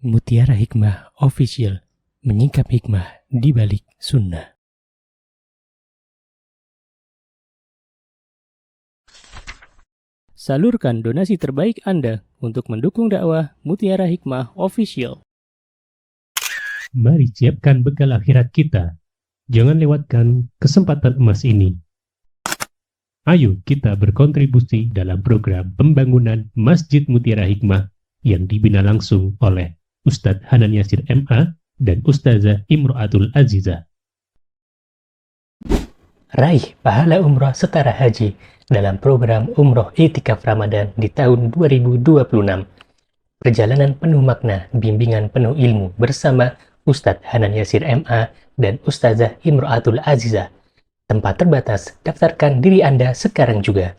Mutiara Hikmah Official, menyingkap hikmah di balik sunnah. Salurkan donasi terbaik Anda untuk mendukung dakwah Mutiara Hikmah Official. Mari siapkan bekal akhirat kita. Jangan lewatkan kesempatan emas ini. Ayo kita berkontribusi dalam program pembangunan Masjid Mutiara Hikmah yang dibina langsung oleh Ustadz Hanan Yasir MA dan Ustazah Imro'atul Azizah. Raih pahala umroh setara haji dalam program Umroh Iktikaf Ramadan di tahun 2026. Perjalanan penuh makna, bimbingan penuh ilmu bersama Ustadz Hanan Yasir MA dan Ustazah Imro'atul Azizah. Tempat terbatas, daftarkan diri Anda sekarang juga.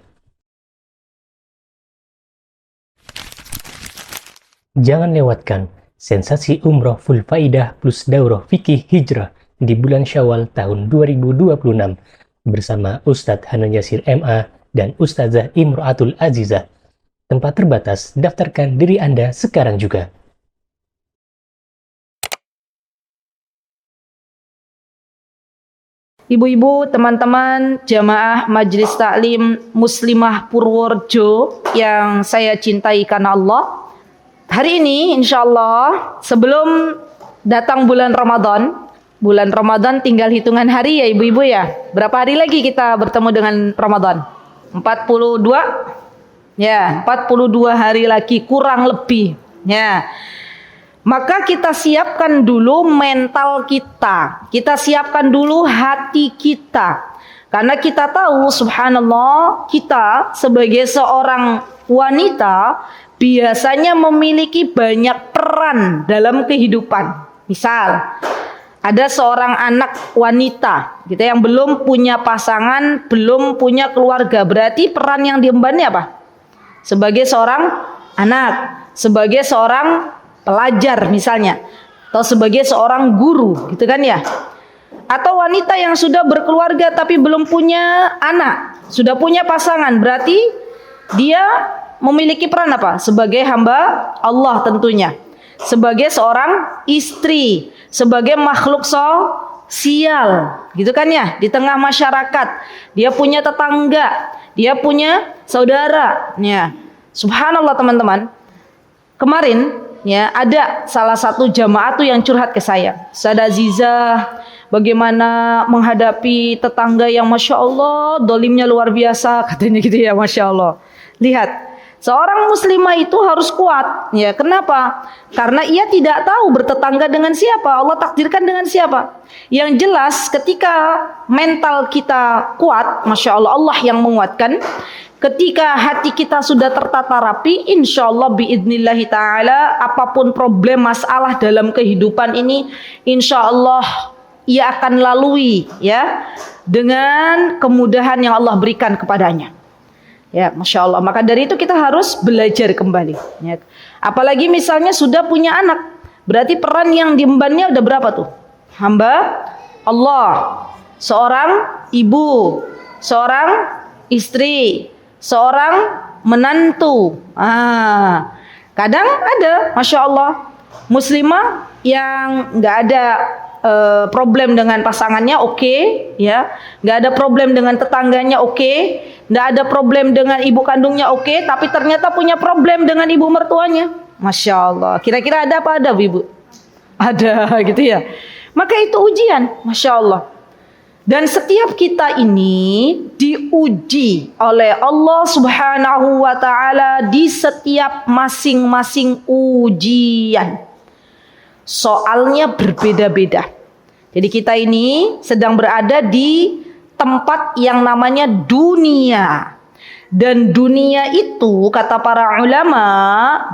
Jangan lewatkan sensasi umroh full faidah plus daurah fikih hijrah di bulan Syawal tahun 2026 bersama Ustadz Hanan Yasir MA dan Ustazah Imro'atul Azizah. Tempat terbatas, daftarkan diri Anda sekarang juga. Ibu-ibu, teman-teman, jamaah Majelis Taklim Muslimah Purworejo yang saya cintai karena Allah. Hari ini insya Allah sebelum datang bulan Ramadan tinggal hitungan hari ya ibu-ibu ya. Berapa hari lagi kita bertemu dengan Ramadan? 42? Ya, 42 hari lagi kurang lebih. Ya. Maka kita siapkan dulu mental kita. Kita siapkan dulu hati kita. Karena kita tahu subhanallah kita sebagai seorang wanita biasanya memiliki banyak peran dalam kehidupan. Misal, ada seorang anak wanita gitu yang belum punya pasangan, belum punya keluarga. Berarti peran yang diembannya apa? Sebagai seorang anak, sebagai seorang pelajar misalnya, atau sebagai seorang guru, gitu kan ya? Atau wanita yang sudah berkeluarga tapi belum punya anak, sudah punya pasangan, berarti dia memiliki peran apa? Sebagai hamba Allah tentunya, sebagai seorang istri, sebagai makhluk sosial, gitu kan ya? Di tengah masyarakat, dia punya tetangga, dia punya saudara. Ya, subhanallah teman-teman. Kemarin ya ada salah satu jamaah tuh yang curhat ke saya. Ustazah Azizah, bagaimana menghadapi tetangga yang masya Allah dolimnya luar biasa, katanya gitu ya, masya Allah. Lihat. Seorang muslimah itu harus kuat. Ya, kenapa? Karena ia tidak tahu bertetangga dengan siapa, Allah takdirkan dengan siapa. Yang jelas ketika mental kita kuat, masya Allah, Allah yang menguatkan. Ketika hati kita sudah tertata rapi, insya Allah biidnillahi ta'ala, apapun problem masalah dalam kehidupan ini, insya Allah ia akan lalui ya dengan kemudahan yang Allah berikan kepadanya. Ya, masya Allah. Maka dari itu kita harus belajar kembali. Ya. Apalagi misalnya sudah punya anak, berarti peran yang diembannya udah berapa tuh? Hamba Allah, seorang ibu, seorang istri, seorang menantu. Kadang ada, masya Allah, muslimah yang nggak ada problem dengan pasangannya, oke, ya, nggak ada problem dengan tetangganya, oke, nggak ada problem dengan ibu kandungnya, oke, tapi ternyata punya problem dengan ibu mertuanya, masya Allah. Kira-kira ada apa ada, ibu? Ada, gitu ya. Maka itu ujian, masya Allah. Dan setiap kita ini diuji oleh Allah Subhanahu wa Ta'ala di setiap masing-masing ujian. Soalnya berbeda-beda. Jadi kita ini sedang berada di tempat yang namanya dunia. Dan dunia itu kata para ulama,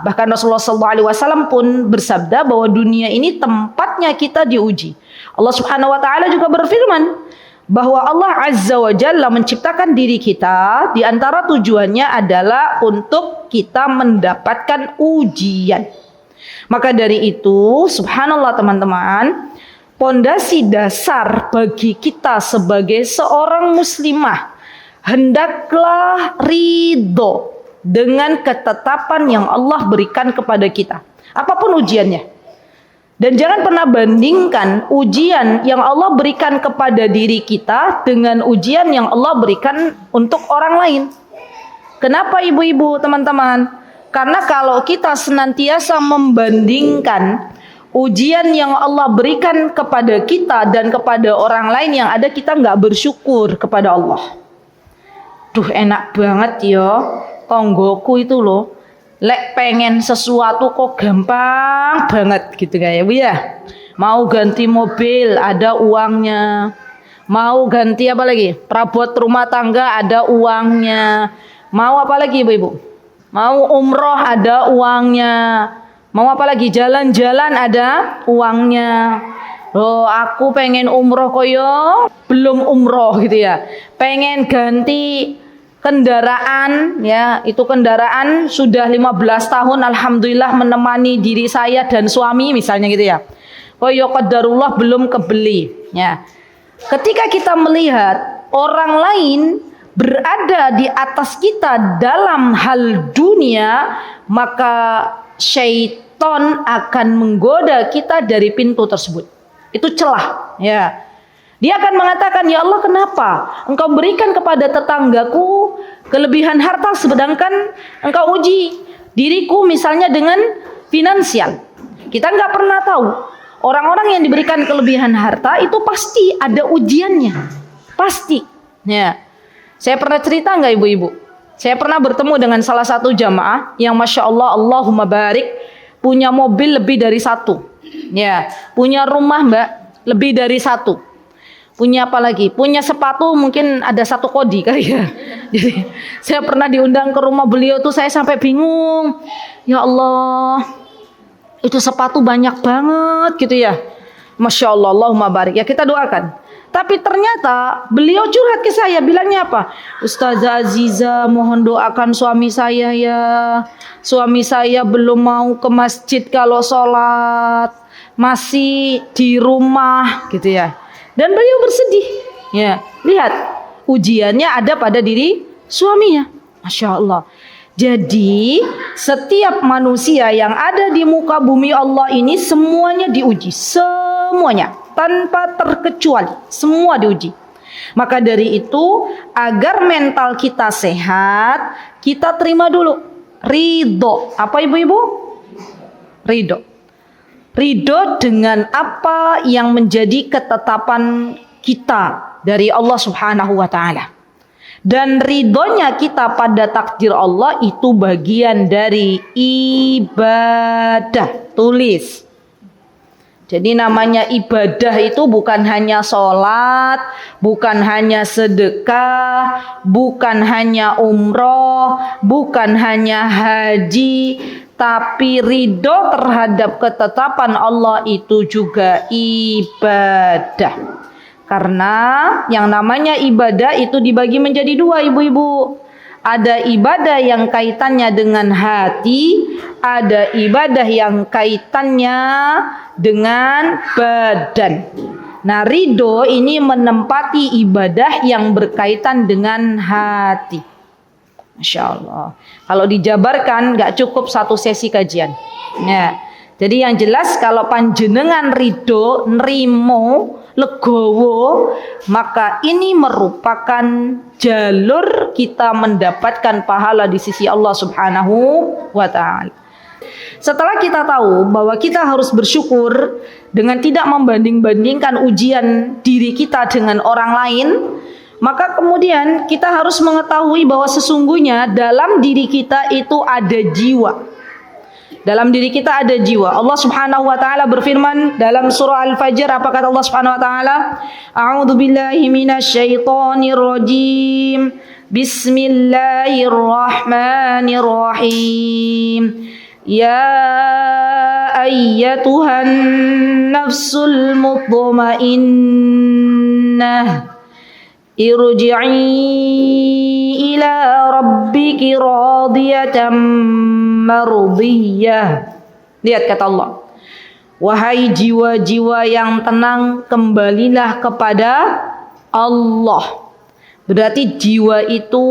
bahkan Rasulullah SAW pun bersabda bahwa dunia ini tempatnya kita diuji. Allah Subhanahu wa Ta'ala juga berfirman bahwa Allah Azza wa Jalla menciptakan diri kita, di antara tujuannya adalah untuk kita mendapatkan ujian. Maka dari itu, subhanallah teman-teman, pondasi dasar bagi kita sebagai seorang muslimah, hendaklah ridho dengan ketetapan yang Allah berikan kepada kita. Apapun ujiannya. Dan jangan pernah bandingkan ujian yang Allah berikan kepada diri kita dengan ujian yang Allah berikan untuk orang lain. Kenapa ibu-ibu, teman-teman? Karena kalau kita senantiasa membandingkan ujian yang Allah berikan kepada kita dan kepada orang lain, yang ada kita nggak bersyukur kepada Allah. Duh, enak banget ya tonggoku itu loh, lek pengen sesuatu kok gampang banget gitu kayak Bu ya. Mau ganti mobil ada uangnya, mau ganti apa lagi, perabot rumah tangga ada uangnya, mau apa lagi ibu-ibu, mau umroh ada uangnya, mau apa lagi, jalan-jalan ada uangnya. Loh, aku pengen umroh koyo belum umroh gitu ya, pengen ganti kendaraan ya, itu kendaraan sudah 15 tahun alhamdulillah menemani diri saya dan suami misalnya gitu ya, koyo qadarullah belum kebeli ya. Ketika kita melihat orang lain berada di atas kita dalam hal dunia, maka syaitan akan menggoda kita dari pintu tersebut. Itu celah ya. Dia akan mengatakan, ya Allah, kenapa engkau berikan kepada tetanggaku kelebihan harta sedangkan engkau uji diriku misalnya dengan finansial. Kita nggak pernah tahu. Orang-orang yang diberikan kelebihan harta itu pasti ada ujiannya. Pasti. Ya. Saya pernah cerita nggak ibu-ibu? Saya pernah bertemu dengan salah satu jamaah yang Masya Allah, Allahumma barik, punya mobil lebih dari satu. Ya. Punya rumah mbak, lebih dari satu. Punya apa lagi? Punya sepatu mungkin ada 1 kodi kali ya. Jadi saya pernah diundang ke rumah beliau tuh, saya sampai bingung. Ya Allah, itu sepatu banyak banget gitu ya. Masya Allah, Allahumma barik. Ya kita doakan. Tapi ternyata beliau curhat ke saya, bilangnya apa? Ustazah Aziza, mohon doakan suami saya ya. Suami saya belum mau ke masjid kalau sholat, masih di rumah gitu ya. Dan beliau bersedih. Ya, lihat ujiannya ada pada diri suaminya. Masya Allah. Jadi setiap manusia yang ada di muka bumi Allah ini semuanya diuji, semuanya tanpa terkecuali, semua diuji. Maka dari itu agar mental kita sehat, kita terima dulu ridho. Apa ibu-ibu? Ridho. Ridho dengan apa yang menjadi ketetapan kita dari Allah Subhanahu wa ta'ala. Dan ridhonya kita pada takdir Allah itu bagian dari ibadah. Tulis. Jadi namanya ibadah itu bukan hanya sholat, bukan hanya sedekah, bukan hanya umroh, bukan hanya haji, tapi ridho terhadap ketetapan Allah itu juga ibadah. Karena yang namanya ibadah itu dibagi menjadi 2 ibu-ibu. Ada ibadah yang kaitannya dengan hati, ada ibadah yang kaitannya dengan badan. Nah, ridho ini menempati ibadah yang berkaitan dengan hati. Masya Allah. Kalau dijabarkan nggak cukup 1 sesi kajian. Ya. Jadi yang jelas kalau panjenengan ridho, nrimo, legowo, maka ini merupakan jalur kita mendapatkan pahala di sisi Allah Subhanahu wa ta'ala. Setelah kita tahu bahwa kita harus bersyukur dengan tidak membanding-bandingkan ujian diri kita dengan orang lain, maka kemudian kita harus mengetahui bahwa sesungguhnya dalam diri kita itu ada jiwa. Dalam diri kita ada jiwa. Allah Subhanahu wa taala berfirman dalam surah Al-Fajr, apa kata Allah Subhanahu wa taala? A'udzu billahi minasyaitonir rajim. Bismillahirrahmanirrahim. Ya ayyatuhan nafsul mutmainnah, irji'i ila rabbiki radiyatan mardiyah. Lihat kata Allah, wahai jiwa-jiwa yang tenang, kembalilah kepada Allah. Berarti jiwa itu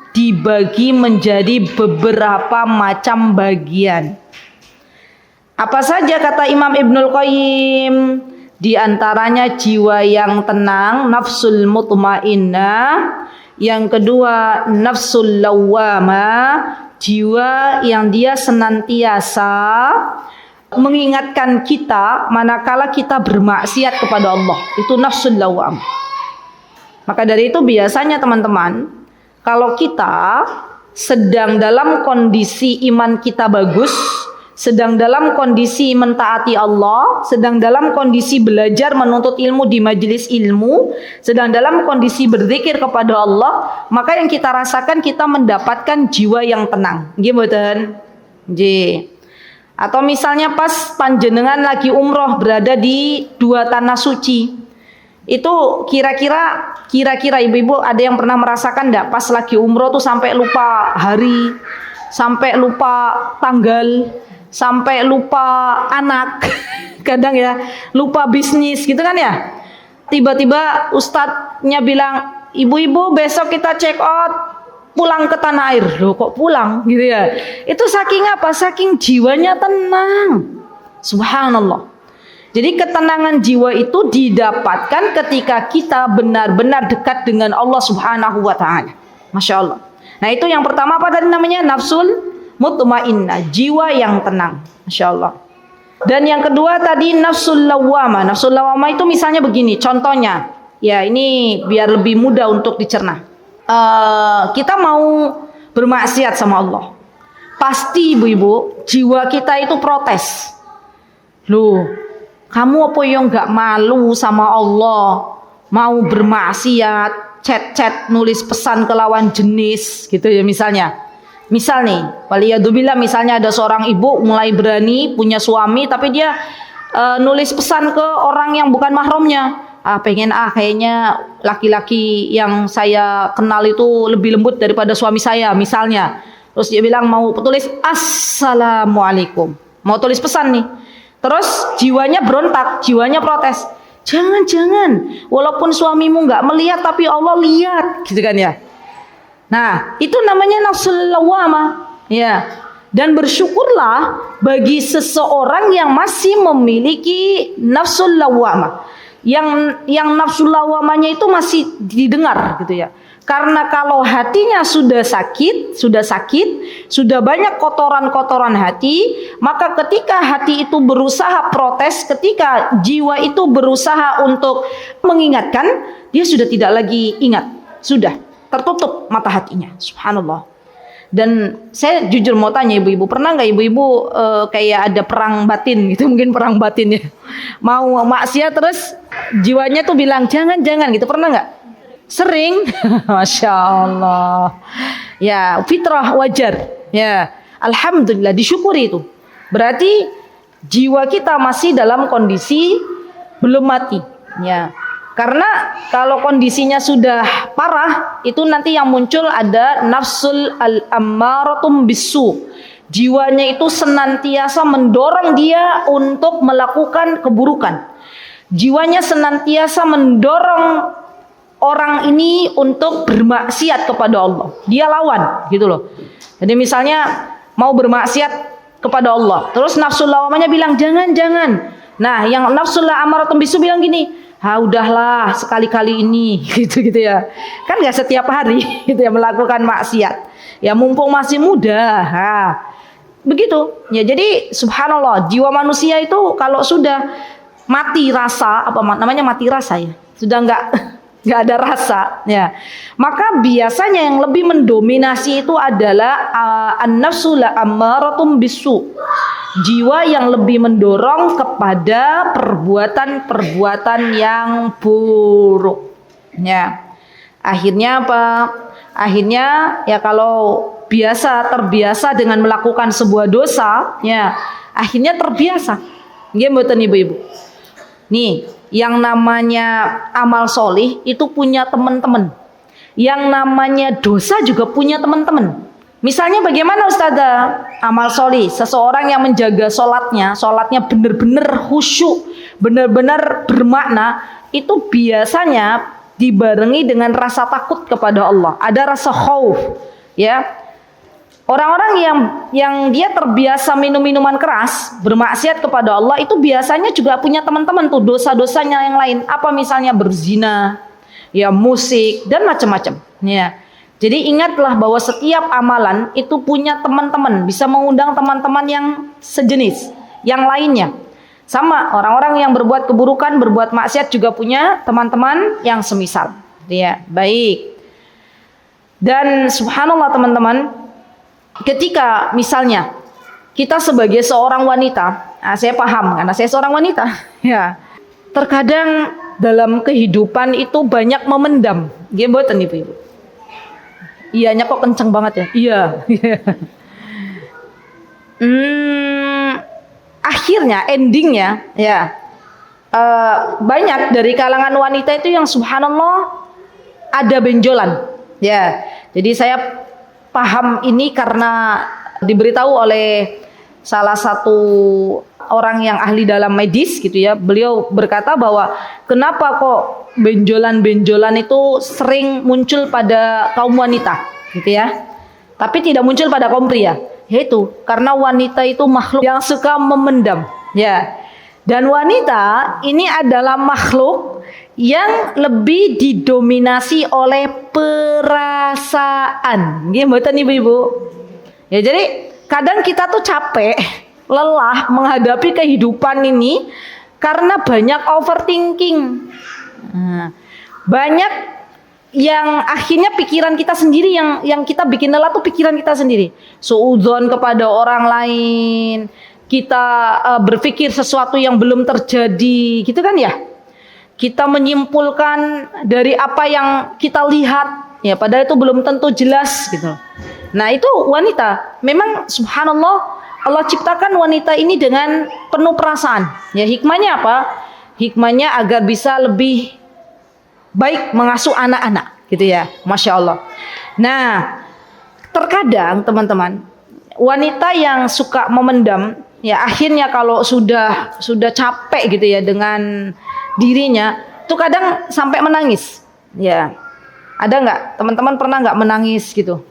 dibagi menjadi beberapa macam bagian. Apa saja kata Imam Ibnul Qayyim? Di antaranya jiwa yang tenang, nafsul mutmainnah. Yang kedua, nafsul lawwamah, jiwa yang dia senantiasa mengingatkan kita manakala kita bermaksiat kepada Allah. Itu nafsul lawwamah. Maka dari itu biasanya teman-teman, kalau kita sedang dalam kondisi iman kita bagus, sedang dalam kondisi mentaati Allah, sedang dalam kondisi belajar menuntut ilmu di majelis ilmu, sedang dalam kondisi berzikir kepada Allah, maka yang kita rasakan kita mendapatkan jiwa yang tenang. Nggih mboten? Nggih. Atau misalnya pas panjenengan lagi umroh berada di dua tanah suci. Itu kira-kira ibu-ibu ada yang pernah merasakan enggak pas lagi umroh tuh sampai lupa hari, sampai lupa tanggal, sampai lupa anak, kadang ya lupa bisnis gitu kan ya. Tiba-tiba ustadznya bilang, ibu-ibu besok kita check out, pulang ke tanah air. Loh kok pulang gitu ya. Itu saking apa? Saking jiwanya tenang. Subhanallah. Jadi ketenangan jiwa itu didapatkan ketika kita benar-benar dekat dengan Allah Subhanahu wa ta'ala. Masya Allah. Nah itu yang pertama apa tadi namanya? Nafsul mutmainnah, jiwa yang tenang. Masya Allah. Dan yang kedua tadi nafsul lawwamah. Nafsul lawwamah itu misalnya begini, contohnya. Ya ini biar lebih mudah untuk dicerna. Kita mau bermaksiat sama Allah. Pasti ibu-ibu, jiwa kita itu protes. Loh, kamu apa yang gak malu sama Allah? Mau bermaksiat, chat-chat, nulis pesan ke lawan jenis gitu ya misalnya. Misal nih, waliyadzubillah misalnya ada seorang ibu mulai berani punya suami tapi dia nulis pesan ke orang yang bukan mahramnya. Kayaknya laki-laki yang saya kenal itu lebih lembut daripada suami saya misalnya. Terus dia bilang mau tulis assalamualaikum. Mau tulis pesan nih. Terus jiwanya berontak, jiwanya protes. Jangan, walaupun suamimu nggak melihat tapi Allah lihat, gitu kan ya. Nah, itu namanya nafsul lawwamah, ya. Dan bersyukurlah bagi seseorang yang masih memiliki nafsul lawwamah. Yang nafsul lawwamahnya itu masih didengar, gitu ya. Karena kalau hatinya sudah sakit, sudah banyak kotoran-kotoran hati, maka ketika hati itu berusaha protes, ketika jiwa itu berusaha untuk mengingatkan, dia sudah tidak lagi ingat, sudah tertutup mata hatinya. Subhanallah. Dan saya jujur mau tanya ibu-ibu, pernah nggak ibu-ibu kayak ada perang batin gitu, mungkin perang batin ya, mau maksiat terus jiwanya tuh bilang jangan gitu, pernah nggak? Sering. Masya Allah. Ya fitrah wajar. Ya alhamdulillah disyukuri itu. Berarti jiwa kita masih dalam kondisi belum mati. Ya. Karena kalau kondisinya sudah parah, itu nanti yang muncul ada nafsul al-ammaratum bisu. Jiwanya itu senantiasa mendorong dia untuk melakukan keburukan. Jiwanya senantiasa mendorong orang ini untuk bermaksiat kepada Allah. Dia lawan gitu loh. Jadi misalnya mau bermaksiat kepada Allah, terus nafsul lawamanya bilang jangan. Nah, yang nafsul amaratum bisu bilang gini, udahlah sekali-kali ini gitu ya. Kan nggak setiap hari gitu ya melakukan maksiat. Ya mumpung masih muda. Begitu. Ya jadi subhanallah, jiwa manusia itu kalau sudah mati rasa, apa namanya mati rasa ya. Sudah nggak ada rasa ya, maka biasanya yang lebih mendominasi itu adalah an-nafsul ammaratum bisu, jiwa yang lebih mendorong kepada perbuatan yang buruk ya. Akhirnya apa? Akhirnya ya kalau terbiasa dengan melakukan sebuah dosa ya, akhirnya terbiasa. Nggih mboten ibu-ibu. Nih, yang namanya amal solih itu punya teman-teman. Yang namanya dosa juga punya teman-teman. Misalnya bagaimana Ustazah? Amal solih, seseorang yang menjaga sholatnya benar-benar khusyuk, benar-benar bermakna, itu biasanya dibarengi dengan rasa takut kepada Allah. Ada rasa khauf, ya. Orang-orang yang dia terbiasa minum minuman keras, bermaksiat kepada Allah, itu biasanya juga punya teman-teman tuh dosa-dosanya yang lain. Apa misalnya berzina, ya musik dan macam-macam. Ya. Jadi ingatlah bahwa setiap amalan itu punya teman-teman, bisa mengundang teman-teman yang sejenis, yang lainnya. Sama orang-orang yang berbuat keburukan, berbuat maksiat juga punya teman-teman yang semisal. Ya, baik. Dan subhanallah teman-teman, ketika misalnya kita sebagai seorang wanita, saya paham karena saya seorang wanita, ya. Terkadang dalam kehidupan itu banyak memendam. Nggih mboten Ibu-ibu? Iyanya kok kenceng banget ya? Iya. Akhirnya endingnya ya banyak dari kalangan wanita itu yang subhanallah ada benjolan. Ya. Jadi saya paham ini karena diberitahu oleh salah satu orang yang ahli dalam medis gitu ya. Beliau berkata bahwa kenapa kok benjolan-benjolan itu sering muncul pada kaum wanita gitu ya. Tapi tidak muncul pada kaum pria. Yaitu karena wanita itu makhluk yang suka memendam ya. Dan wanita ini adalah makhluk yang lebih didominasi oleh perasaan. Nggih mboten Ibu-ibu? Ya jadi kadang kita tuh capek, lelah menghadapi kehidupan ini karena banyak overthinking. Banyak yang akhirnya pikiran kita sendiri yang kita bikin lelah tuh pikiran kita sendiri. Suudzon kepada orang lain, kita berpikir sesuatu yang belum terjadi, gitu kan ya? Kita menyimpulkan dari apa yang kita lihat, ya padahal itu belum tentu jelas gitu. Nah itu wanita, memang subhanallah Allah ciptakan wanita ini dengan penuh perasaan. Ya hikmahnya apa? Hikmahnya agar bisa lebih baik mengasuh anak-anak, gitu ya, masya Allah. Nah, terkadang teman-teman, wanita yang suka memendam, ya akhirnya kalau sudah capek gitu ya dengan dirinya, tuh kadang sampai menangis. Ya, ada nggak teman-teman pernah nggak menangis gitu?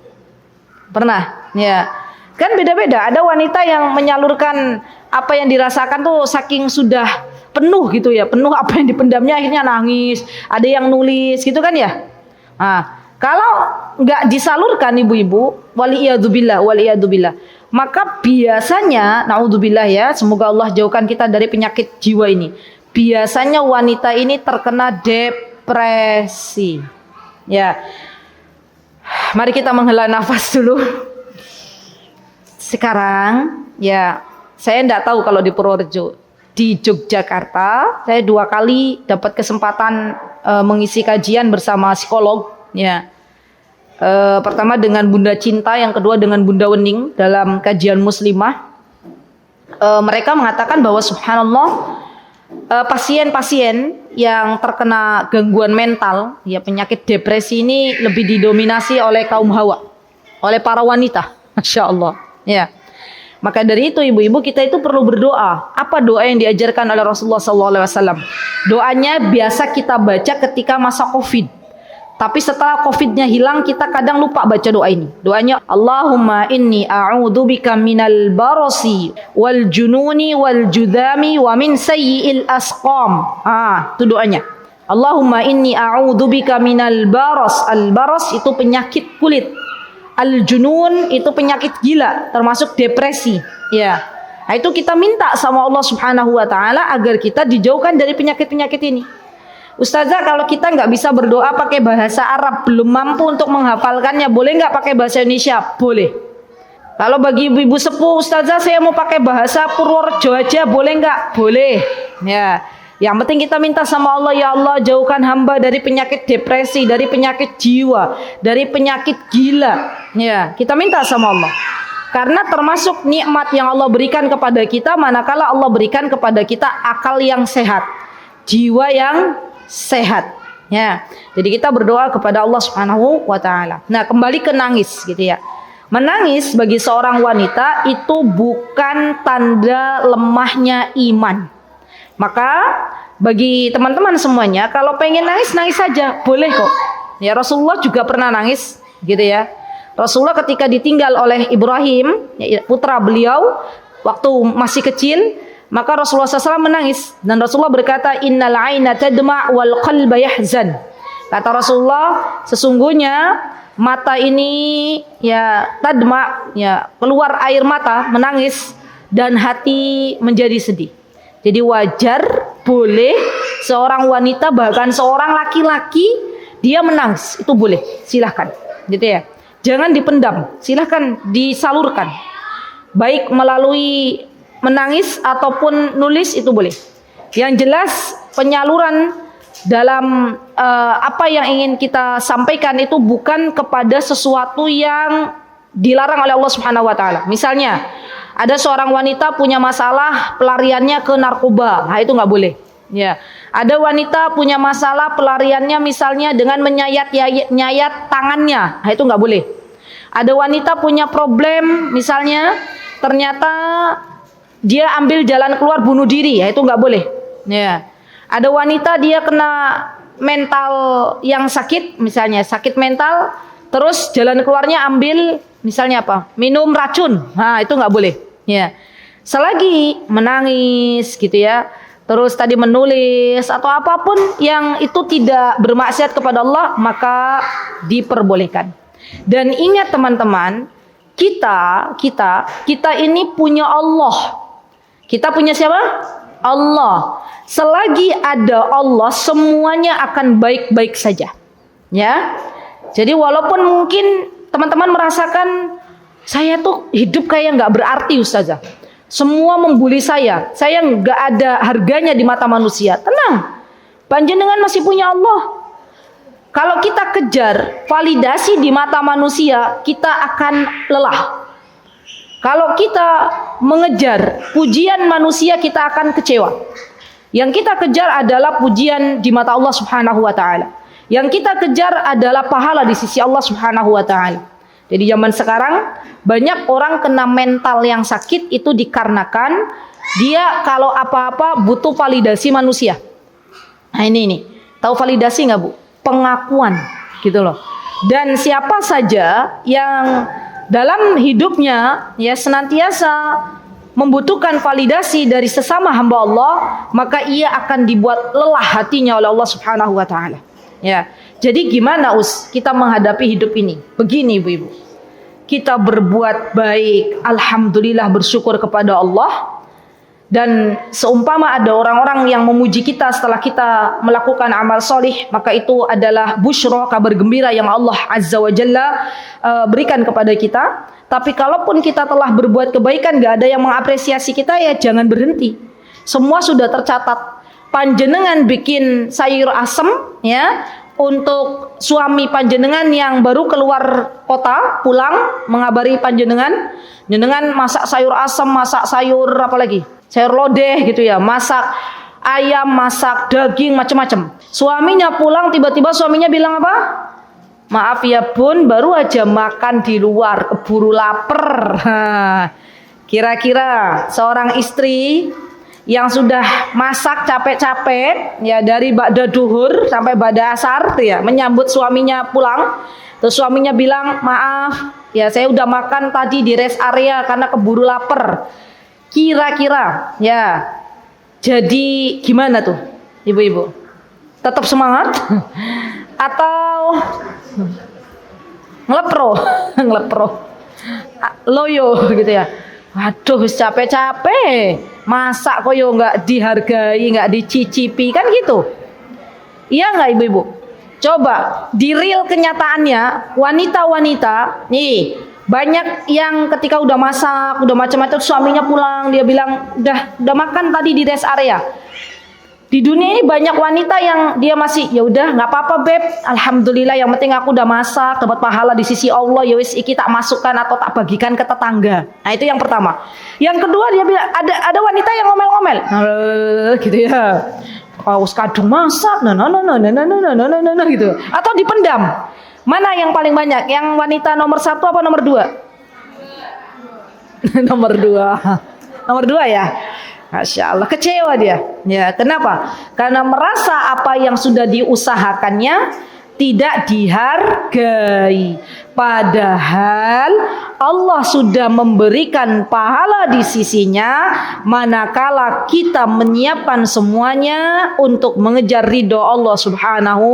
Pernah, ya. Kan beda-beda. Ada wanita yang menyalurkan apa yang dirasakan tuh saking sudah penuh gitu ya, penuh apa yang dipendamnya akhirnya nangis. Ada yang nulis gitu kan ya. Nah, kalau nggak disalurkan ibu-ibu, waliyadzubillah, maka biasanya, naudzubillah ya, semoga Allah jauhkan kita dari penyakit jiwa ini. Biasanya wanita ini terkena depresi. Ya, mari kita menghela nafas dulu. Sekarang, ya, saya enggak tahu kalau di Purworejo. Di Yogyakarta, saya 2 kali dapat kesempatan mengisi kajian bersama psikolog. Ya, pertama dengan Bunda Cinta, yang kedua dengan Bunda Wening dalam kajian Muslimah. Mereka mengatakan bahwa subhanallah pasien-pasien yang terkena gangguan mental, ya penyakit depresi ini lebih didominasi oleh kaum hawa, oleh para wanita, masya Allah. Ya, maka dari itu ibu-ibu kita itu perlu berdoa. Apa doa yang diajarkan oleh Rasulullah SAW? Doanya biasa kita baca ketika masa COVID. Tapi setelah COVID-nya hilang, kita kadang lupa baca doa ini. Doanya Allahumma inni a'udzubika minal barasi wal jununi wal judami wa min sayyi'il asqam. Itu doanya. Allahumma inni a'udzubika minal baras. Al baras itu penyakit kulit. Al junun itu penyakit gila, termasuk depresi. Ya. Nah, itu kita minta sama Allah Subhanahu wa taala agar kita dijauhkan dari penyakit-penyakit ini. Ustazah, kalau kita nggak bisa berdoa pakai bahasa Arab, belum mampu untuk menghafalkannya, boleh nggak pakai bahasa Indonesia? Boleh. Kalau bagi ibu-ibu sepuh, Ustazah saya mau pakai bahasa Purworejo aja, boleh nggak? Boleh. Ya. Yang penting kita minta sama Allah, ya Allah jauhkan hamba dari penyakit depresi, dari penyakit jiwa, dari penyakit gila. Ya, kita minta sama Allah. Karena termasuk nikmat yang Allah berikan kepada kita manakala Allah berikan kepada kita akal yang sehat, jiwa yang sehat. Ya. Jadi kita berdoa kepada Allah Subhanahu wa taala. Nah, kembali ke nangis gitu ya. Menangis bagi seorang wanita itu bukan tanda lemahnya iman. Maka bagi teman-teman semuanya, kalau pengen nangis, nangis saja, boleh kok. Ya Rasulullah juga pernah nangis, gitu ya. Rasulullah ketika ditinggal oleh Ibrahim, putra beliau, waktu masih kecil, maka Rasulullah SAW menangis. Dan Rasulullah berkata, innal aina tadma' wal qalba yahzan. Kata Rasulullah, sesungguhnya mata ini ya tadma, ya keluar air mata, menangis, dan hati menjadi sedih. Jadi wajar, boleh seorang wanita, bahkan seorang laki-laki, dia menangis, itu boleh, silahkan, gitu ya. Jangan dipendam, silahkan disalurkan, baik melalui menangis ataupun nulis, itu boleh. Yang jelas penyaluran dalam apa yang ingin kita sampaikan itu bukan kepada sesuatu yang dilarang oleh Allah Subhanahu wa taala. Misalnya ada seorang wanita punya masalah pelariannya ke narkoba, nah itu nggak boleh. Ya, ada wanita punya masalah pelariannya misalnya dengan nyayat tangannya, nah itu nggak boleh. Ada wanita punya problem misalnya ternyata dia ambil jalan keluar bunuh diri, ya itu nggak boleh. Ya, ada wanita dia kena mental yang sakit, misalnya sakit mental, terus jalan keluarnya ambil misalnya apa? Minum racun, nah itu nggak boleh. Ya, selagi menangis gitu ya, terus tadi menulis atau apapun yang itu tidak bermaksiat kepada Allah, maka diperbolehkan. Dan ingat teman-teman, kita ini punya Allah. Kita punya siapa? Allah. Selagi ada Allah, semuanya akan baik-baik saja. Ya. Jadi walaupun mungkin teman-teman merasakan saya tuh hidup kayak nggak berarti Ustazah, semua membuli saya nggak ada harganya di mata manusia. Tenang, panjenengan masih punya Allah. Kalau kita kejar validasi di mata manusia, kita akan lelah. Kalau kita mengejar pujian manusia, kita akan kecewa. Yang kita kejar adalah pujian di mata Allah Subhanahu wa taala. Yang kita kejar adalah pahala di sisi Allah Subhanahu wa taala. Jadi zaman sekarang banyak orang kena mental yang sakit itu dikarenakan dia kalau apa-apa butuh validasi manusia. Nah ini tahu validasi nggak Bu? Pengakuan gitu loh. Dan siapa saja yang dalam hidupnya ya senantiasa membutuhkan validasi dari sesama hamba Allah, maka ia akan dibuat lelah hatinya oleh Allah Subhanahu wa taala. Ya. Jadi gimana kita menghadapi hidup ini? Begini Ibu-ibu. Kita berbuat baik, alhamdulillah bersyukur kepada Allah. Dan seumpama ada orang-orang yang memuji kita setelah kita melakukan amal solih, maka itu adalah busyra, kabar gembira yang Allah Azza wa Jalla berikan kepada kita. Tapi kalaupun kita telah berbuat kebaikan, gak ada yang mengapresiasi kita, ya jangan berhenti. Semua sudah tercatat. Panjenengan bikin sayur asem ya untuk suami panjenengan yang baru keluar kota pulang mengabari panjenengan, jenengan masak sayur asem, masak sayur apa lagi? Sayur lodeh gitu ya, masak ayam, masak daging, macam-macam. Suaminya pulang, tiba-tiba suaminya bilang apa? Maaf ya bun, baru aja makan di luar, keburu lapar. Kira-kira seorang istri yang sudah masak capek-capek ya dari ba'da duhur sampai ba'da asar ya, menyambut suaminya pulang, terus suaminya bilang, maaf ya saya udah makan tadi di rest area karena keburu lapar. Kira-kira ya jadi gimana tuh ibu-ibu? Tetap semangat atau ngelepro loyo gitu ya? Aduh capek-capek masak kok yo nggak dihargai, nggak dicicipi, kan gitu. Iya nggak ibu-ibu? Coba di real kenyataannya wanita-wanita nih, banyak yang ketika udah masak, udah macam-macam, suaminya pulang, dia bilang udah makan tadi di rest area. Di dunia ini banyak wanita yang dia masih ya udah nggak apa-apa beb, alhamdulillah yang penting aku udah masak, dapat pahala di sisi Allah, ya wis iki tak masukkan atau tak bagikan ke tetangga. Nah itu yang pertama. Yang kedua dia bilang ada wanita yang ngomel-ngomel, gitu ya. Paus kadung masak, nah gitu. Atau dipendam. Mana yang paling banyak? Yang wanita nomor 1 apa nomor 2? Nomor 2. Nomor 2 ya. Masya Allah, kecewa dia. Ya, kenapa? Karena merasa apa yang sudah diusahakannya tidak dihargai. Padahal Allah sudah memberikan pahala di sisinya manakala kita menyiapkan semuanya untuk mengejar ridho Allah Subhanahu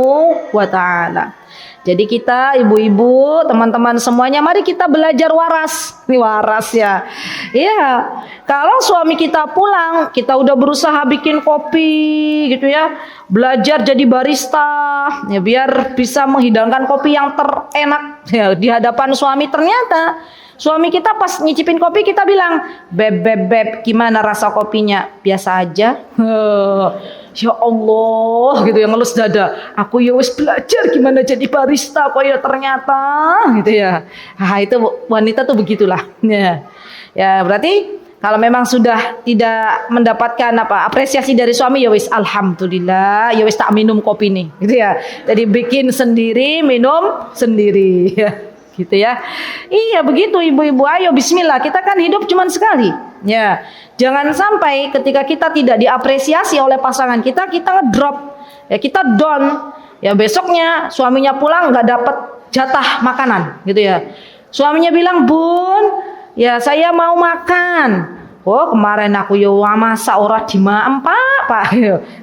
wa ta'ala. Jadi kita ibu-ibu, teman-teman semuanya, mari kita belajar waras. Ini waras ya. Iya. Kalau suami kita pulang, kita udah berusaha bikin kopi gitu ya. Belajar jadi barista ya biar bisa menghidangkan kopi yang terenak ya di hadapan suami. Ternyata suami kita pas nyicipin kopi kita bilang, "Beb, gimana rasa kopinya?" "Biasa aja." Ya Allah gitu ya, ngelus dada. Aku ya wis belajar gimana jadi barista kok ya ternyata gitu ya. Itu wanita tuh begitulah. Ya berarti kalau memang sudah tidak mendapatkan apresiasi dari suami, ya wis alhamdulillah, ya wis tak minum kopi nih gitu ya. Jadi bikin sendiri, minum sendiri ya. Gitu ya. Iya begitu ibu-ibu, ayo bismillah, kita kan hidup cuma sekali. Ya, jangan sampai ketika kita tidak diapresiasi oleh pasangan kita ngedrop, ya kita down. Ya besoknya suaminya pulang nggak dapat jatah makanan, gitu ya. Suaminya bilang, "Bun, ya saya mau makan." "Oh kemarin aku yo masak ora dimaem pak.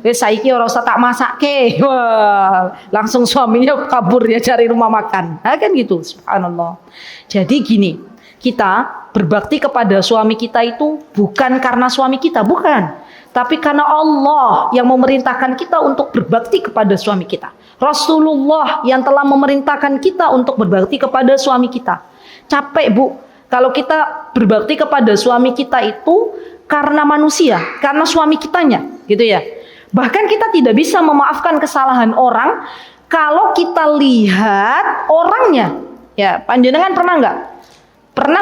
Wis saiki ora usah tak masakke." Wah, langsung suaminya kabur ya cari rumah makan. Nah, kan gitu, subhanallah. Jadi gini, kita berbakti kepada suami kita itu bukan karena suami kita, bukan. Tapi karena Allah yang memerintahkan kita untuk berbakti kepada suami kita. Rasulullah yang telah memerintahkan kita untuk berbakti kepada suami kita. Capek bu, kalau kita berbakti kepada suami kita itu karena manusia, karena suami kitanya, gitu ya. Bahkan kita tidak bisa memaafkan kesalahan orang kalau kita lihat orangnya. Ya, panjenengan pernah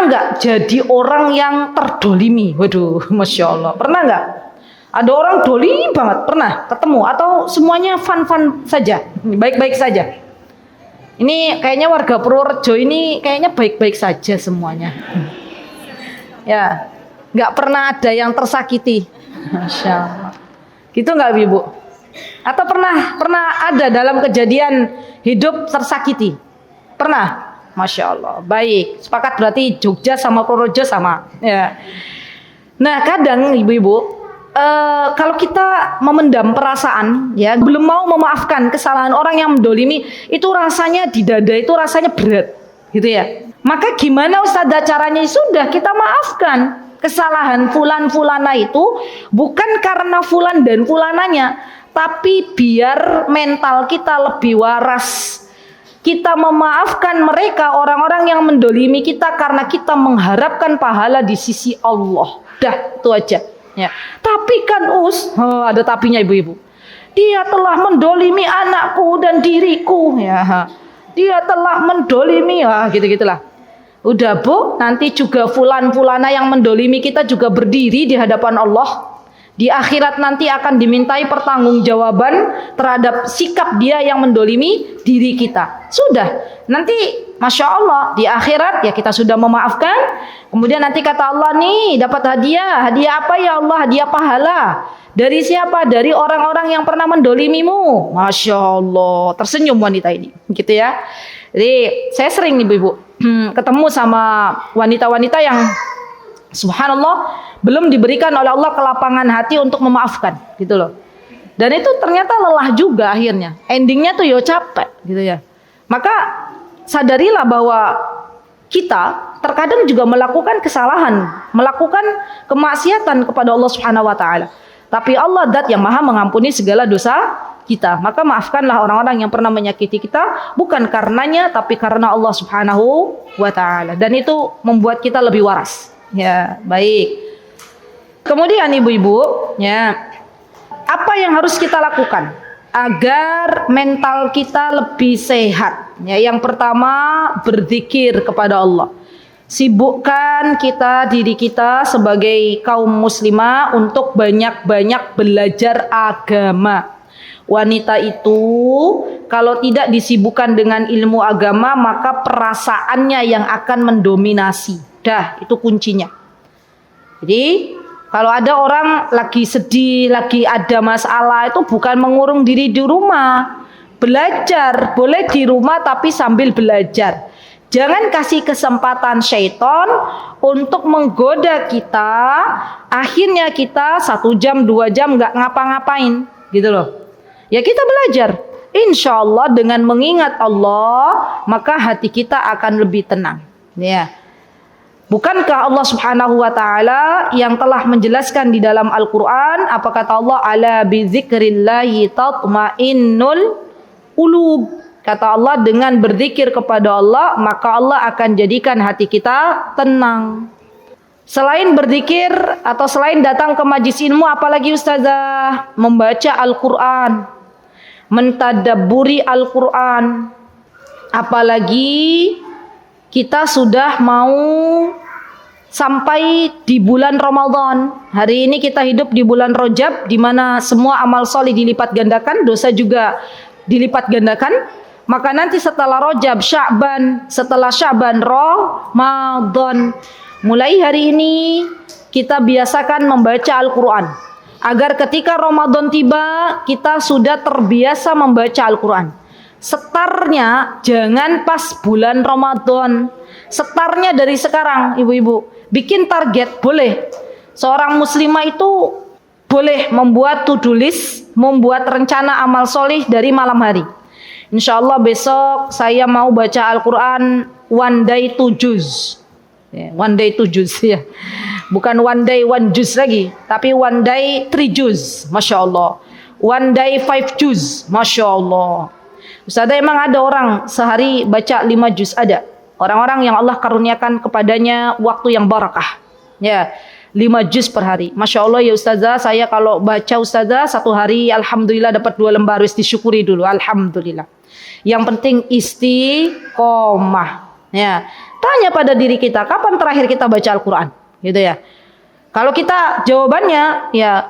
nggak jadi orang yang terdolimi? Waduh, masya Allah. Pernah nggak? Ada orang dolim banget, pernah ketemu? Atau semuanya fun-fun saja, baik-baik saja? Ini kayaknya warga Purworejo ini kayaknya baik-baik saja semuanya. Ya, nggak pernah ada yang tersakiti. Masya Allah. Gitu nggak ibu? Atau pernah ada dalam kejadian hidup tersakiti? Pernah? Masya Allah. Baik, sepakat berarti Jogja sama Purworejo sama. Ya. Nah kadang ibu-ibu, kalau kita memendam perasaan, ya belum mau memaafkan kesalahan orang yang mendolimi, itu rasanya di dada itu rasanya berat, gitu ya. Maka gimana Ustazah caranya? Sudah kita maafkan kesalahan fulan-fulana itu bukan karena fulan dan fulananya, tapi biar mental kita lebih waras. Kita memaafkan mereka, orang-orang yang mendolimi kita karena kita mengharapkan pahala di sisi Allah. Dah, itu aja. Ya. Tapi kan ada tapinya ibu-ibu. Dia telah mendolimi anakku dan diriku. Ya. Dia telah mendolimi, gitu-gitulah. Udah bu, nanti juga fulan-fulana yang mendolimi kita juga berdiri di hadapan Allah. Di akhirat nanti akan dimintai pertanggungjawaban terhadap sikap dia yang mendolimi diri kita. Sudah, nanti Masya Allah di akhirat ya kita sudah memaafkan. Kemudian nanti kata Allah nih dapat hadiah. Hadiah apa ya Allah? Hadiah pahala. Dari siapa? Dari orang-orang yang pernah mendolimimu. Masya Allah, tersenyum wanita ini, gitu ya. Jadi saya sering nih ibu ketemu sama wanita-wanita yang subhanallah belum diberikan oleh Allah kelapangan hati untuk memaafkan, gitu loh. Dan itu ternyata lelah juga akhirnya. Endingnya tuh capek, gitu ya. Maka sadarilah bahwa kita terkadang juga melakukan kesalahan, melakukan kemaksiatan kepada Allah Subhanahu wa taala. Tapi Allah zat yang Maha mengampuni segala dosa kita. Maka maafkanlah orang-orang yang pernah menyakiti kita bukan karenanya tapi karena Allah Subhanahu wa taala. Dan itu membuat kita lebih waras. Ya, baik. Kemudian ibu-ibu, ya, apa yang harus kita lakukan agar mental kita lebih sehat? Ya, yang pertama berzikir kepada Allah. Sibukkan diri kita sebagai kaum muslimah untuk banyak-banyak belajar agama. Wanita itu kalau tidak disibukkan dengan ilmu agama maka perasaannya yang akan mendominasi. Dah, itu kuncinya. Jadi kalau ada orang lagi sedih, lagi ada masalah, itu bukan mengurung diri di rumah. Belajar, boleh di rumah tapi sambil belajar. Jangan kasih kesempatan syaitan untuk menggoda kita. Akhirnya kita 1 jam, 2 jam nggak ngapa-ngapain, gitu loh. Ya kita belajar. Insya Allah dengan mengingat Allah, maka hati kita akan lebih tenang. Ya. Bukankah Allah Subhanahu wa taala yang telah menjelaskan di dalam Al-Qur'an, apa kata Allah? Ala bizikrillahi tatmainnul qulub. Kata Allah, dengan berzikir kepada Allah, maka Allah akan jadikan hati kita tenang. Selain berzikir atau selain datang ke majlis ilmu, apalagi ustazah? Membaca Al-Quran, mentadabburi Al-Quran. Apalagi kita sudah mau sampai di bulan Ramadan. Hari ini kita hidup di bulan Rajab, di mana semua amal soleh dilipat gandakan, dosa juga dilipat gandakan. Maka nanti setelah Rajab, Sya'ban, setelah Sya'ban, Ramadan. Mulai hari ini kita biasakan membaca Al-Quran, agar ketika Ramadan tiba kita sudah terbiasa membaca Al-Quran. Setarnya jangan pas bulan Ramadan, setarnya dari sekarang. Ibu-ibu bikin target, boleh. Seorang muslimah itu boleh membuat to-do list, membuat rencana amal soleh dari malam hari. Insya Allah besok saya mau baca Al-Quran one day 2 juz. One day 2 juz ya. Bukan one day 1 juz lagi, tapi one day 3 juz. Masya Allah. One day 5 juz. Masya Allah. Ustazah, emang ada orang sehari baca 5 juz? Ada. Orang-orang yang Allah karuniakan kepadanya waktu yang barakah. Ya, 5 juz per hari. Masya Allah ya ustazah, saya kalau baca ustazah 1 hari alhamdulillah dapat 2 lembar, wis disyukuri dulu, alhamdulillah. Yang penting istiqomah. Ya, tanya pada diri kita, kapan terakhir kita baca Al-Quran? Gitu ya. Kalau kita jawabannya ya,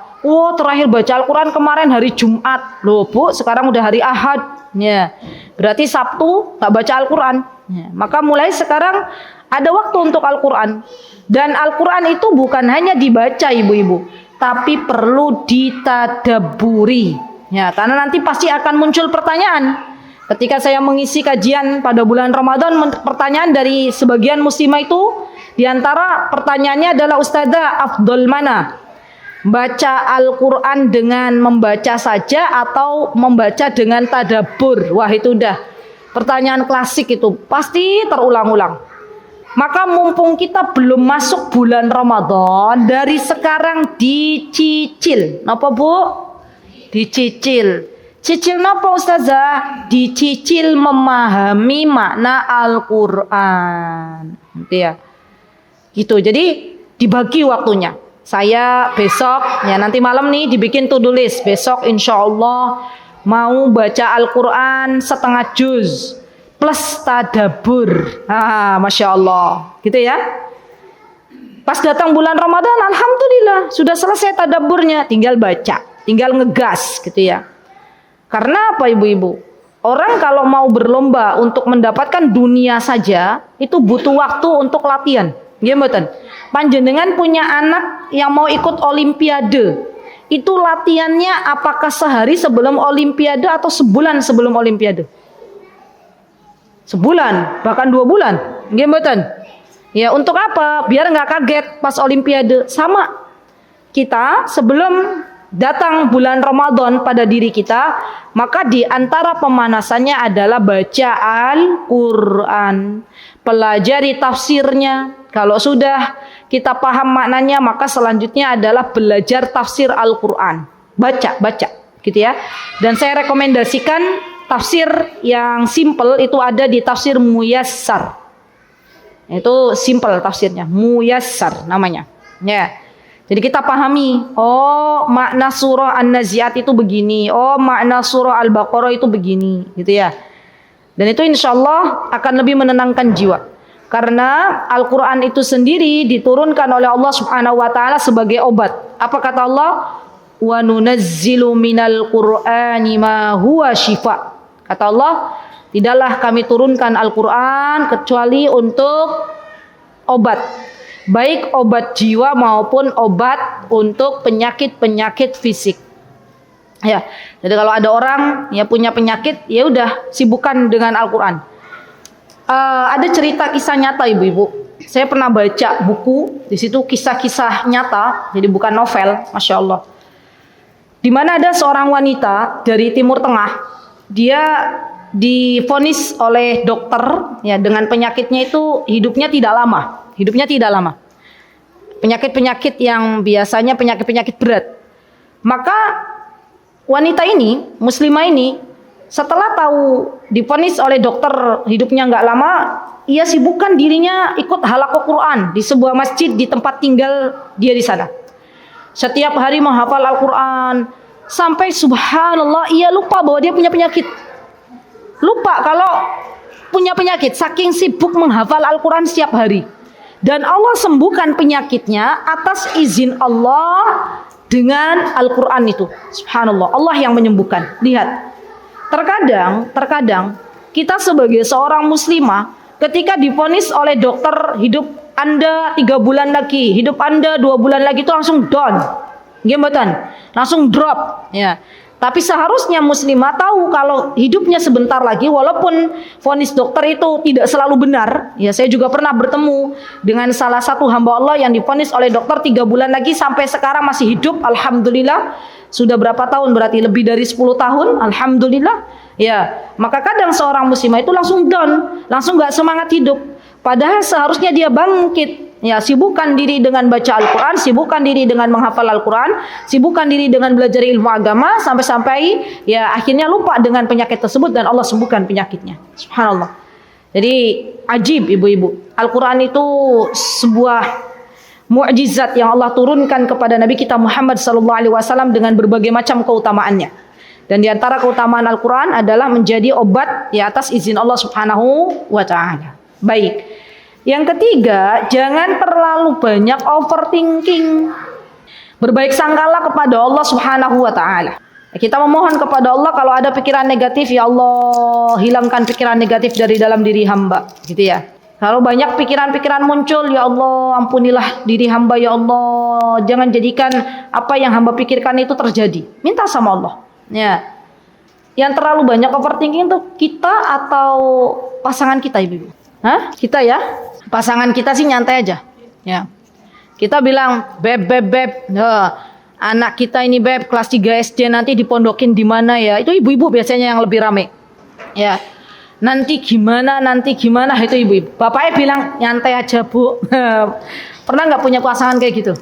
terakhir baca Al-Quran kemarin hari Jumat. Loh Bu, sekarang udah hari Ahad. Ya, berarti Sabtu nggak baca Al-Quran. Ya, maka mulai sekarang ada waktu untuk Al-Quran. Dan Al-Quran itu bukan hanya dibaca ibu-ibu, tapi perlu ditadabburi. Ya, karena nanti pasti akan muncul pertanyaan. Ketika saya mengisi kajian pada bulan Ramadan, pertanyaan dari sebagian muslimah itu, diantara pertanyaannya adalah, ustazah, afdol mana? Baca Al-Quran dengan membaca saja atau membaca dengan tadabbur? Wah, itu udah pertanyaan klasik, itu pasti terulang-ulang. Maka mumpung kita belum masuk bulan Ramadan, dari sekarang dicicil. Napa Bu? Dicicil. Cicil napa ustazah? Dicicil memahami makna Al-Quran. Gitu ya. Gitu. Jadi dibagi waktunya. Saya besok, ya nanti malam nih dibikin to-do list. Besok insya Allah mau baca Al-Quran 1/2 juz plus tadabbur. Masya Allah. Gitu ya. Pas datang bulan Ramadan, alhamdulillah sudah selesai tadabburnya, tinggal baca, tinggal ngegas gitu ya. Karena apa ibu-ibu? Orang kalau mau berlomba untuk mendapatkan dunia saja, itu butuh waktu untuk latihan. Gimana? Panjenengan punya anak yang mau ikut olimpiade. Itu latihannya apakah sehari sebelum olimpiade atau sebulan sebelum olimpiade? Sebulan, bahkan 2 bulan. Gimana? Ya untuk apa? Biar nggak kaget pas olimpiade. Sama. Kita sebelum datang bulan Ramadan pada diri kita, maka di antara pemanasannya adalah baca Al-Quran, pelajari tafsirnya. Kalau sudah kita paham maknanya, maka selanjutnya adalah belajar tafsir Al-Quran. Baca, gitu ya. Dan saya rekomendasikan tafsir yang simple itu ada di tafsir Muyassar. Itu simple tafsirnya, Muyassar namanya. Ya. Jadi kita pahami, makna surah An-Nazi'at itu begini, makna surah Al-Baqarah itu begini, gitu ya. Dan itu insya Allah akan lebih menenangkan jiwa. Karena Al-Quran itu sendiri diturunkan oleh Allah Subhanahu wa Ta'ala sebagai obat. Apa kata Allah? Wa nunazzilu minal Qur'ani ma huwa syifa. Kata Allah, tidaklah kami turunkan Al-Quran kecuali untuk obat. Baik obat jiwa maupun obat untuk penyakit-penyakit fisik. Ya, jadi kalau ada orang yang punya penyakit, ya udah sibukkan dengan Al-Quran. Ada cerita kisah nyata ibu-ibu. Saya pernah baca buku, di situ kisah-kisah nyata, jadi bukan novel, Masya Allah. Di mana ada seorang wanita dari Timur Tengah, dia divonis oleh dokter ya dengan penyakitnya itu hidupnya tidak lama. Penyakit-penyakit yang biasanya penyakit-penyakit berat. Maka wanita ini, muslimah ini, setelah tahu divonis oleh dokter hidupnya nggak lama, ia sibukkan dirinya ikut halaqah Quran di sebuah masjid di tempat tinggal dia di sana. Setiap hari menghafal Al-Quran sampai subhanallah ia lupa bahwa dia punya penyakit. Lupa kalau punya penyakit saking sibuk menghafal Al-Quran setiap hari. Dan Allah sembuhkan penyakitnya atas izin Allah dengan Al-Quran itu. Subhanallah, Allah yang menyembuhkan. Lihat, terkadang kita sebagai seorang muslimah ketika divonis oleh dokter hidup Anda 3 bulan lagi, hidup Anda 2 bulan lagi itu langsung down. Gimana? Langsung drop ya. Tapi seharusnya muslimah tahu kalau hidupnya sebentar lagi, walaupun vonis dokter itu tidak selalu benar. Ya, saya juga pernah bertemu dengan salah satu hamba Allah yang divonis oleh dokter 3 bulan lagi sampai sekarang masih hidup. Alhamdulillah. Sudah berapa tahun? Berarti lebih dari 10 tahun. Alhamdulillah. Ya, maka kadang seorang muslimah itu langsung down, langsung nggak semangat hidup. Padahal seharusnya dia bangkit. Ya, sibukkan diri dengan baca Al-Quran, sibukkan diri dengan menghafal Al-Quran, sibukkan diri dengan belajar ilmu agama, sampai-sampai ya akhirnya lupa dengan penyakit tersebut dan Allah sembuhkan penyakitnya. Subhanallah. Jadi ajib ibu-ibu. Al-Quran itu sebuah mukjizat yang Allah turunkan kepada Nabi kita Muhammad SAW dengan berbagai macam keutamaannya. Dan di antara keutamaan Al-Quran adalah menjadi obat di atas izin Allah Subhanahu wa Ta'ala. Baik. Yang ketiga, jangan terlalu banyak overthinking. Berbaik sangkalah kepada Allah Subhanahu wa Ta'ala. Kita memohon kepada Allah kalau ada pikiran negatif, ya Allah hilangkan pikiran negatif dari dalam diri hamba, gitu ya. Kalau banyak pikiran-pikiran muncul, ya Allah ampunilah diri hamba, ya Allah jangan jadikan apa yang hamba pikirkan itu terjadi. Minta sama Allah. Ya. Yang terlalu banyak overthinking itu kita atau pasangan kita, ibu? Hah? Kita ya. Pasangan kita sih nyantai aja. Ya. Kita bilang, beb. Anak kita ini beb kelas 3 SD nanti dipondokin di mana ya? Itu ibu-ibu biasanya yang lebih rame. Ya. Nanti gimana itu ibu-ibu. Bapaknya bilang nyantai aja, Bu. Pernah nggak punya pasangan kayak gitu?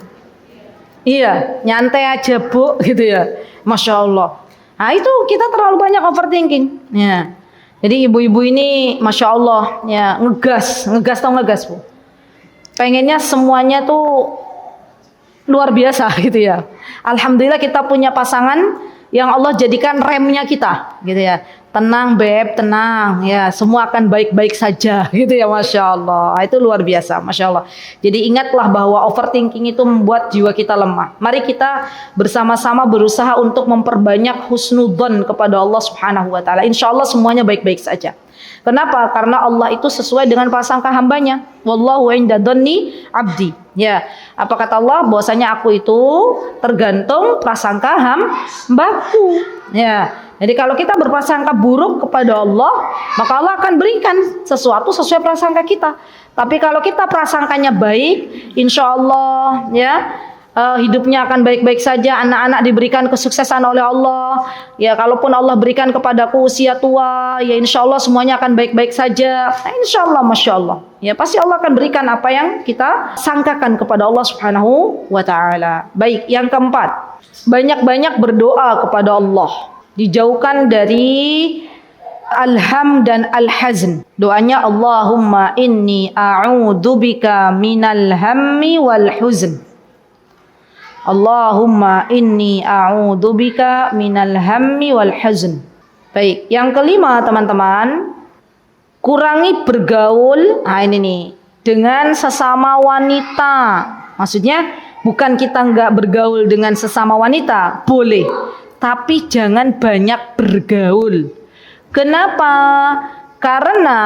Iya, nyantai aja, Bu, gitu ya. Masya Allah. Nah, itu kita terlalu banyak overthinking. Ya. Jadi ibu-ibu ini Masya Allah ya ngegas Bu. Pengennya semuanya tuh luar biasa gitu ya. Alhamdulillah kita punya pasangan yang Allah jadikan remnya kita gitu ya. Tenang beb, tenang ya, semua akan baik-baik saja gitu ya, Masya Allah. Itu luar biasa, Masya Allah. Jadi ingatlah bahwa overthinking itu membuat jiwa kita lemah. Mari kita bersama-sama berusaha untuk memperbanyak husnudzon kepada Allah Subhanahu wa Ta'ala. Insya Allah semuanya baik-baik saja. Kenapa? Karena Allah itu sesuai dengan prasangka hambanya. Wallahu inda dzanni abdi. Ya, apa kata Allah? Bahwasanya aku itu tergantung prasangka hambaku. Ya. Jadi kalau kita berprasangka buruk kepada Allah, maka Allah akan berikan sesuatu sesuai prasangka kita. Tapi kalau kita prasangkanya baik, insya Allah ya hidupnya akan baik-baik saja. Anak-anak diberikan kesuksesan oleh Allah. Ya, kalaupun Allah berikan kepadaku usia tua, ya insya Allah semuanya akan baik-baik saja. Nah, insya Allah, Masya Allah. Ya, pasti Allah akan berikan apa yang kita sangkakan kepada Allah Subhanahu wa Ta'ala. Baik, yang keempat, banyak-banyak berdoa kepada Allah. Dijauhkan dari alham dan alhazn. Doanya Allahumma inni a'udzubika minal hammi wal huzn. Allahumma inni a'udzubika minal hammi wal huzn. Baik, yang kelima teman-teman, kurangi bergaul. Nah ini nih, dengan sesama wanita. Maksudnya bukan kita nggak bergaul dengan sesama wanita, boleh. Tapi jangan banyak bergaul. Kenapa? Karena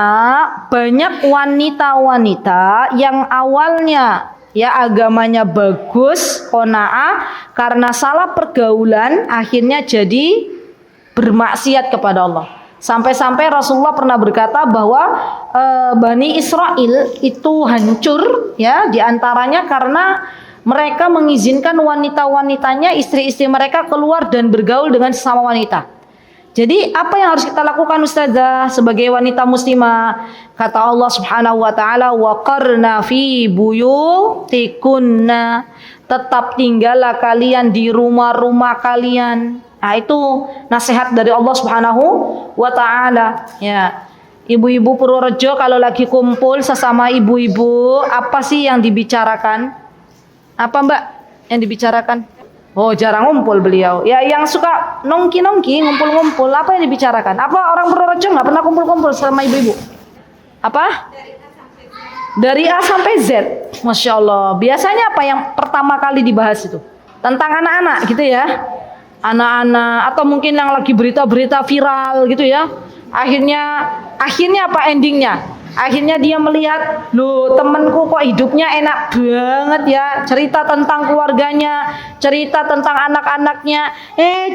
banyak wanita-wanita yang awalnya ya agamanya bagus, qanaah, karena salah pergaulan akhirnya jadi bermaksiat kepada Allah. Sampai-sampai Rasulullah pernah berkata bahwa Bani Israel itu hancur ya diantaranya karena mereka mengizinkan wanita-wanitanya, istri-istri mereka keluar dan bergaul dengan sesama wanita. Jadi apa yang harus kita lakukan Ustazah sebagai wanita muslimah? Kata Allah Subhanahu wa taala, wa qarna fi buyutikunna, tetap tinggallah kalian di rumah-rumah kalian. Nah, itu nasihat dari Allah Subhanahu wa taala. Ya. Ibu-ibu Purworejo kalau lagi kumpul sesama ibu-ibu, apa sih yang dibicarakan? Apa Mbak yang dibicarakan? Oh, jarang ngumpul beliau. Ya, yang suka nongki-nongki, ngumpul-ngumpul, apa yang dibicarakan? Apa orang Purworejo nggak pernah kumpul-kumpul sama ibu-ibu? Apa? Dari A sampai Z. Masya Allah. Biasanya apa yang pertama kali dibahas itu? Tentang anak-anak gitu ya. Anak-anak atau mungkin yang lagi berita-berita viral gitu ya. Akhirnya apa endingnya? Akhirnya dia melihat, loh temanku kok hidupnya enak banget ya. Cerita tentang keluarganya, cerita tentang anak-anaknya.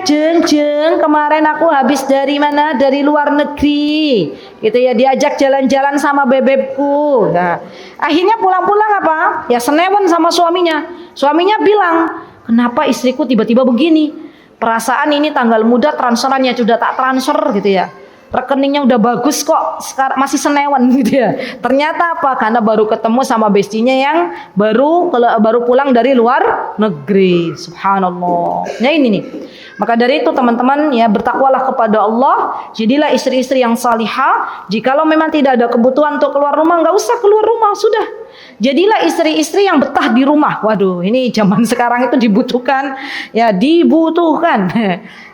Jeng, kemarin aku habis dari mana? Dari luar negeri. Gitu ya, diajak jalan-jalan sama bebekku. Nah, akhirnya pulang-pulang apa? Ya senewan sama suaminya. Suaminya bilang, kenapa istriku tiba-tiba begini? Perasaan ini tanggal muda transferannya sudah tak transfer gitu ya. Rekeningnya udah bagus kok, sekarang masih senewan gitu ya. Ternyata apa? Karena baru ketemu sama bestinya yang baru pulang dari luar negeri. Subhanallah. Ya ini nih. Maka dari itu teman-teman ya bertakwalah kepada Allah. Jadilah istri-istri yang salihah. Jikalau memang tidak ada kebutuhan untuk keluar rumah, nggak usah keluar rumah, sudah. Jadilah istri-istri yang betah di rumah. Waduh, ini zaman sekarang itu dibutuhkan. Ya, dibutuhkan.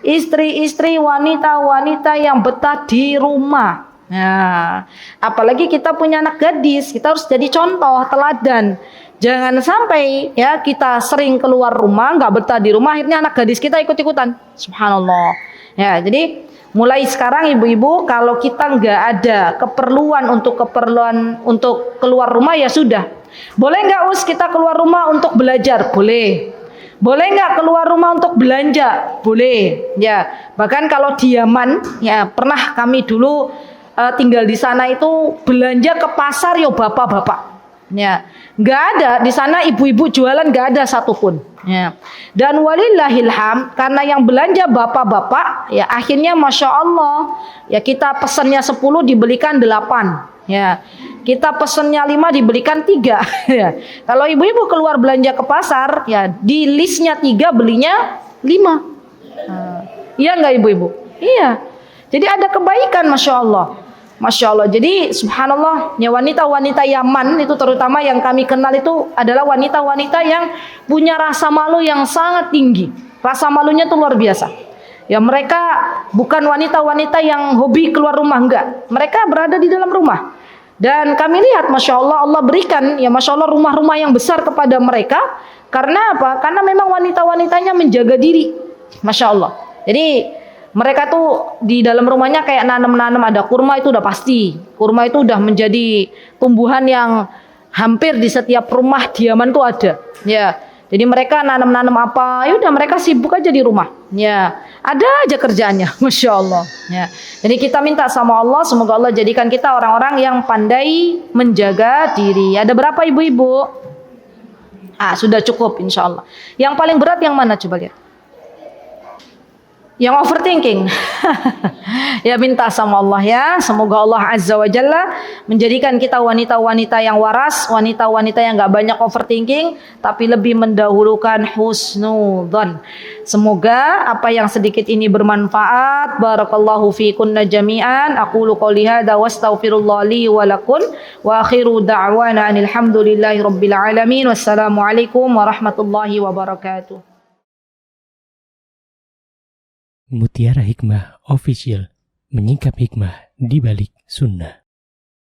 Istri-istri, wanita-wanita yang betah di rumah. Nah, apalagi kita punya anak gadis, kita harus jadi contoh, teladan. Jangan sampai ya kita sering keluar rumah, nggak betah di rumah, akhirnya anak gadis kita ikut-ikutan. Subhanallah. Ya, jadi mulai sekarang ibu-ibu kalau kita nggak ada keperluan untuk keluar rumah ya sudah. Boleh nggak kita keluar rumah untuk belajar? Boleh. Boleh nggak keluar rumah untuk belanja? Boleh. Ya, bahkan kalau di Yaman ya pernah kami dulu tinggal di sana itu belanja ke pasar ya bapak-bapak. Ya, nggak ada di sana ibu-ibu jualan, nggak ada satupun. Ya. Dan walillahilham karena yang belanja bapak-bapak ya akhirnya masya Allah ya kita pesannya 10 dibelikan 8 ya kita pesannya 5 dibelikan 3 ya. Kalau ibu-ibu keluar belanja ke pasar ya di listnya 3 belinya 5. Iya nggak ibu-ibu? Iya. Jadi ada kebaikan masya Allah. Masya Allah. Jadi subhanallah ya wanita-wanita Yaman itu terutama yang kami kenal itu adalah wanita-wanita yang punya rasa malu yang sangat tinggi. Rasa malunya itu luar biasa. Ya mereka bukan wanita-wanita yang hobi keluar rumah, enggak. Mereka berada di dalam rumah. Dan kami lihat masya Allah Allah berikan ya masya Allah rumah-rumah yang besar kepada mereka. Karena apa? Karena memang wanita-wanitanya menjaga diri. Masya Allah. Jadi mereka tuh di dalam rumahnya kayak nanam-nanam, ada kurma itu udah pasti. Kurma itu udah menjadi tumbuhan yang hampir di setiap rumah di Yaman tuh ada. Ya. Jadi mereka nanam-nanam apa, ya udah mereka sibuk aja di rumah. Ya. Ada aja kerjaannya, masya Allah. Ya. Jadi kita minta sama Allah, semoga Allah jadikan kita orang-orang yang pandai menjaga diri. Ada berapa ibu-ibu? Sudah cukup insya Allah. Yang paling berat yang mana coba lihat? Yang overthinking. Ya minta sama Allah ya, semoga Allah Azza wa Jalla menjadikan kita wanita-wanita yang waras, wanita-wanita yang gak banyak overthinking, tapi lebih mendahulukan husnudzon. Semoga apa yang sedikit ini bermanfaat. Barakallahu fiikunna jami'an. Aqulu qouli hadza wa astaghfirullah li wa lakum wa akhiru da'wana alhamdulillahi rabbil alamin. Wassalamualaikum warahmatullahi wabarakatuh. Mutiara Hikmah Official, menyingkap hikmah di balik sunnah.